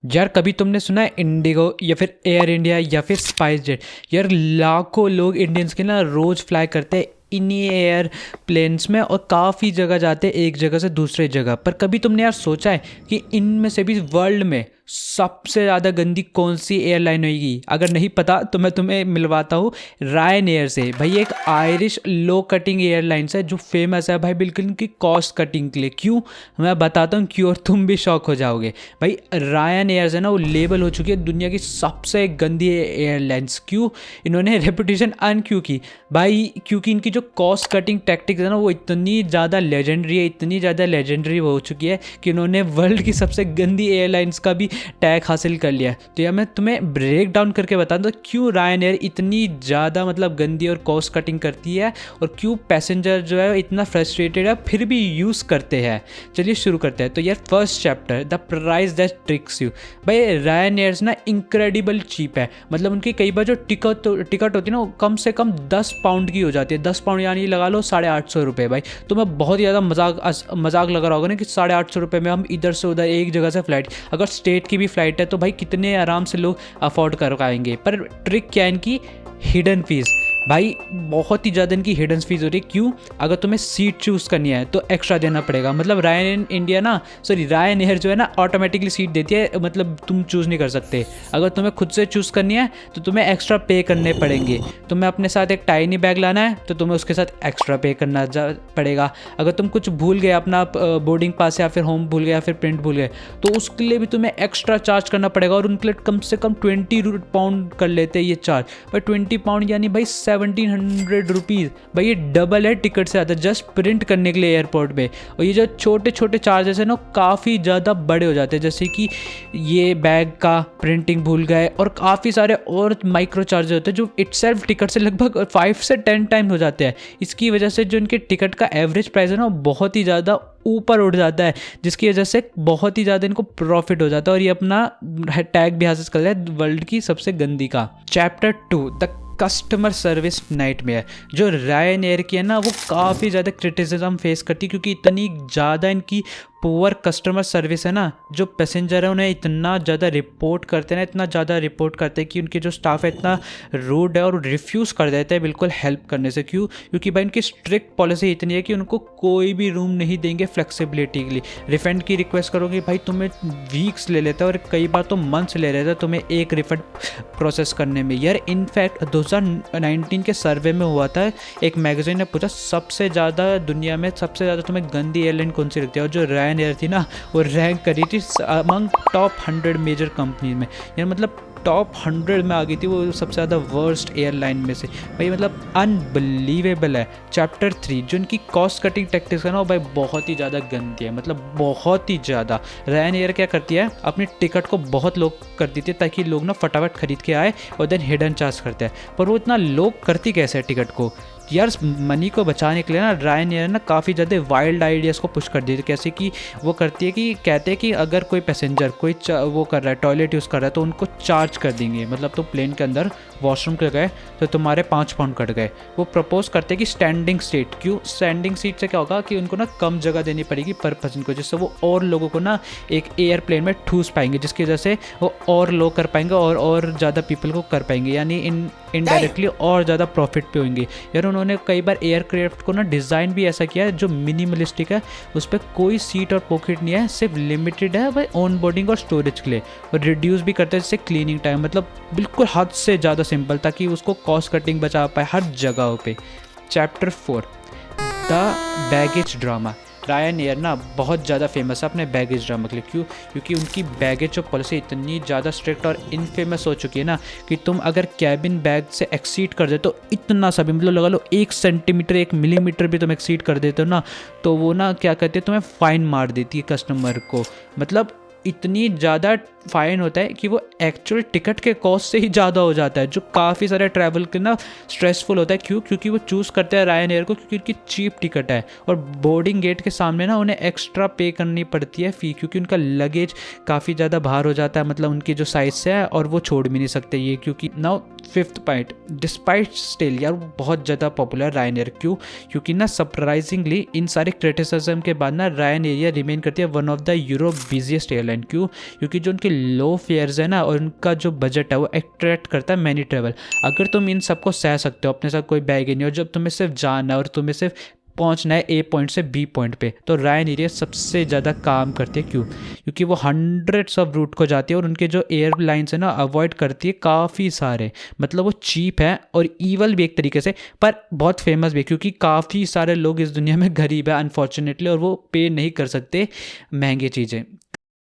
यार कभी तुमने सुना है इंडिगो या फिर एयर इंडिया या फिर स्पाइस जेट। यार लाखों लोग इंडियंस के ना रोज़ फ्लाई करते हैं इन्हीं एयर प्लेन्स में और काफ़ी जगह जाते हैं एक जगह से दूसरे जगह। पर कभी तुमने यार सोचा है कि इनमें से भी वर्ल्ड में सबसे ज़्यादा गंदी कौन सी एयरलाइन होगी? अगर नहीं पता तो मैं तुम्हें मिलवाता हूँ रायन एयर से। भाई एक आयरिश लो कटिंग एयरलाइंस है जो फेमस है भाई बिल्कुल इनकी कॉस्ट कटिंग के लिए। क्यों? मैं बताता हूँ क्यों और तुम भी शॉक हो जाओगे। भाई रायन एयर है ना, वो लेबल हो चुकी है दुनिया की सबसे गंदी एयरलाइंस। क्यों इन्होंने रेपुटेशन अर्न क्यों की? भाई क्योंकि इनकी जो कॉस्ट कटिंग टैक्टिक्स है ना वो इतनी ज़्यादा लेजेंडरी है, इतनी ज़्यादा लेजेंडरी हो चुकी है कि इन्होंने वर्ल्ड की सबसे गंदी एयरलाइंस का भी टैग हासिल कर लिया। तो यार मैं तुम्हें ब्रेक डाउन करके बता दूँ क्यों रायन एयर इतनी ज़्यादा मतलब गंदी और कॉस्ट कटिंग करती है और क्यों पैसेंजर जो है इतना फ्रस्ट्रेटेड है फिर भी यूज़ करते हैं। चलिए शुरू करते हैं। तो यार first chapter, the price that tricks you. भाई रायन एयर्स ना इनक्रेडिबल चीप है। मतलब उनकी कई बार जो टिकट होती है ना वो कम से कम 10 पाउंड की हो जाती है। 10 पाउंड यानी लगा लो 850 रुपये। भाई तो मैं बहुत ही ज़्यादा मजाक लगा रहा होगा ना कि 850 रुपये में हम इधर से उधर एक जगह से फ्लाइट, अगर स्टेट की भी फ्लाइट है तो भाई कितने आराम से लोग अफोर्ड कर पाएंगे। पर ट्रिक क्या है इनकी? Hidden fees. भाई बहुत ही ज़्यादा इनकी हिडन फीस हो रही है। क्यों? अगर तुम्हें सीट चूज़ करनी है तो एक्स्ट्रा देना पड़ेगा। मतलब रायन एयर जो है ना ऑटोमेटिकली सीट देती है, मतलब तुम चूज़ नहीं कर सकते। अगर तुम्हें खुद से चूज़ करनी है तो तुम्हें एक्स्ट्रा पे करने पड़ेंगे। तुम्हें अपने साथ एक टाइनी बैग लाना है तो तुम्हें उसके साथ एक्स्ट्रा पे करना पड़ेगा। अगर तुम कुछ भूल गए, अपना बोर्डिंग पास या फिर होम भूल गए या फिर प्रिंट भूल गए, तो उसके लिए भी तुम्हें एक्स्ट्रा चार्ज करना पड़ेगा। और उनके लिए कम से कम 20 पाउंड कर लेते हैं ये चार्ज। भाई 20 पाउंड यानी भाई 1700 रुपीज़। भाई ये डबल है टिकट से ज़्यादा जस्ट प्रिंट करने के लिए एयरपोर्ट में। और ये जो छोटे छोटे चार्जेस है ना काफ़ी ज़्यादा बड़े हो जाते हैं, जैसे कि ये बैग का प्रिंटिंग भूल गए और काफ़ी सारे और माइक्रो चार्जेस होते हैं जो इटसेल्फ टिकट से लगभग 5 से 10 टाइम हो जाते हैं। इसकी वजह से जो इनके टिकट का एवरेज प्राइस है ना बहुत ही ज़्यादा ऊपर उठ जाता है, जिसकी वजह से बहुत ही ज़्यादा इनको प्रॉफिट हो जाता है और ये अपना टैग भी हासिल कर लिया है वर्ल्ड की सबसे गंदी का। Chapter 2, the customer service nightmare. जो रायन एयर की है ना वो काफ़ी ज़्यादा क्रिटिसिज्म फेस करती है क्योंकि इतनी ज़्यादा इनकी पुअर कस्टमर सर्विस है ना। जो पैसेंजर है उन्हें इतना ज़्यादा रिपोर्ट करते हैं ना, इतना ज़्यादा रिपोर्ट करते हैं कि उनके जो स्टाफ है इतना रूड है और रिफ्यूज़ कर देते हैं बिल्कुल हेल्प करने से। क्यों? क्योंकि भाई इनकी स्ट्रिक्ट पॉलिसी इतनी है कि उनको कोई भी रूम नहीं देंगे फ्लेक्सिबिलिटी के लिए। रिफंड की रिक्वेस्ट करोगे भाई तुम्हें वीक्स ले लेता है और कई बार तो मंथ्स ले लेता है तुम्हें एक रिफंड प्रोसेस करने में। यार इनफैक्ट 2019 के सर्वे में हुआ था, एक मैगजीन ने पूछा सबसे ज़्यादा दुनिया में सबसे ज़्यादा तुम्हें गंदी एयरलाइन कौन सी लगती है, और जो रायन एयर थी ना वो रैंक करी थी अमंग टॉप 100 मेजर कंपनी में। यार मतलब टॉप 100 में आ गई थी वो सबसे ज़्यादा वर्स्ट एयरलाइन में से। भाई मतलब अनबिलीवेबल है। चैप्टर 3, जो इनकी कॉस्ट कटिंग टैक्टिक्स है ना वो भाई बहुत ही ज़्यादा गंदी है, मतलब बहुत ही ज़्यादा। रायन एयर क्या करती है, अपनी टिकट को बहुत लो कर देती है ताकि लोग ना फटाफट खरीद के आए और देन हिडन चार्ज करते हैं। पर वो इतना लो करती कैसे है टिकट को? यार मनी को बचाने के लिए ना रायन एयर ना काफ़ी ज़्यादा वाइल्ड आइडियाज़ को पुश कर देती है। कैसे कि वो करती है कि कहते हैं कि अगर कोई पैसेंजर कोई वो कर रहा है, टॉयलेट यूज़ कर रहा है तो उनको चार्ज कर देंगे। मतलब तो प्लेन के अंदर वॉशरूम के गए तो तुम्हारे 5 पाउंड कट गए। वो प्रपोज करते हैं कि स्टैंडिंग सीट। क्यों? स्टैंडिंग सीट से क्या होगा कि उनको ना कम जगह देनी पड़ेगी पर पर्सन को, जिससे वो और लोगों को ना एक एयरप्लेन में ठूस पाएंगे, जिसकी वजह से वो और लो कर पाएंगे और ज़्यादा पीपल को कर पाएंगे, यानी इनडायरेक्टली और ज़्यादा प्रॉफिट पे होंगे। यार उन्होंने कई बार एयरक्राफ्ट को ना डिज़ाइन भी ऐसा किया है जो मिनिमलिस्टिक है, उस पर कोई सीट और पॉकेट नहीं है, सिर्फ लिमिटेड है भाई ऑन बोर्डिंग और स्टोरेज के लिए। और रिड्यूस भी करते हैं जैसे क्लीनिंग टाइम, मतलब बिल्कुल हद से ज़्यादा सिंपल ताकि उसको कॉस्ट कटिंग बचा पाए हर जगह पे। Chapter 4, the baggage drama. Ryan air ना बहुत ज़्यादा फेमस है अपने बैगेज ड्रामा के लिए। क्यों? क्योंकि उनकी बैगेज और पॉलिसी इतनी ज़्यादा स्ट्रिक्ट और इनफेमस हो चुकी है ना कि तुम अगर कैबिन बैग से एक्सीड कर दे तो इतना सा भी, मतलब लगा लो 1 सेंटीमीटर 1 मिलीमीटर भी तुम एक्सीड कर देते हो ना तो वो ना क्या कहते हैं तुम्हें फ़ाइन मार देती है कस्टमर को। मतलब इतनी ज़्यादा फ़ाइन होता है कि वो एक्चुअल टिकट के कॉस्ट से ही ज़्यादा हो जाता है, जो काफ़ी सारे ट्रैवल के ना स्ट्रेसफुल होता है। क्यों? क्योंकि वो चूज़ करते हैं रायन एयर को क्योंकि उनकी चीप टिकट है और बोर्डिंग गेट के सामने ना उन्हें एक्स्ट्रा पे करनी पड़ती है फ़ी, क्योंकि उनका लगेज काफ़ी ज़्यादा भार हो जाता है, मतलब उनकी जो साइज़ से है और वो छोड़ भी नहीं सकते ये। क्योंकि now 5th point, despite still. यार वो बहुत ज़्यादा पॉपुलर रायन एयर। क्यों? क्योंकि ना सरप्राइजिंगली इन सारे क्रिटिसिज्म के बाद ना रायन एयर रिमेन करती है one of the Europe busiest airline. क्यों? क्योंकि जो उनकी लो फेयर्स है ना और उनका जो बजट है वो अट्रैक्ट करता है मैनी ट्रैवल। अगर तुम इन सबको सह सकते हो, अपने साथ कोई बैग ही नहीं, और जब तुम्हें सिर्फ जाना है और तुम्हें सिर्फ पहुंचना है ए पॉइंट से बी पॉइंट पे, तो रायन एरिया सबसे ज़्यादा काम करती है। क्यों? क्योंकि वो हंड्रेड्स ऑफ रूट को जाती है और उनके जो एयरलाइंस है ना अवॉइड करती है काफ़ी सारे। मतलब वो चीप है और ईवल भी एक तरीके से, पर बहुत फेमस भी है क्योंकि काफ़ी सारे लोग इस दुनिया में गरीब है अनफॉर्चुनेटली, और वो पे नहीं कर सकते महंगी चीज़ें।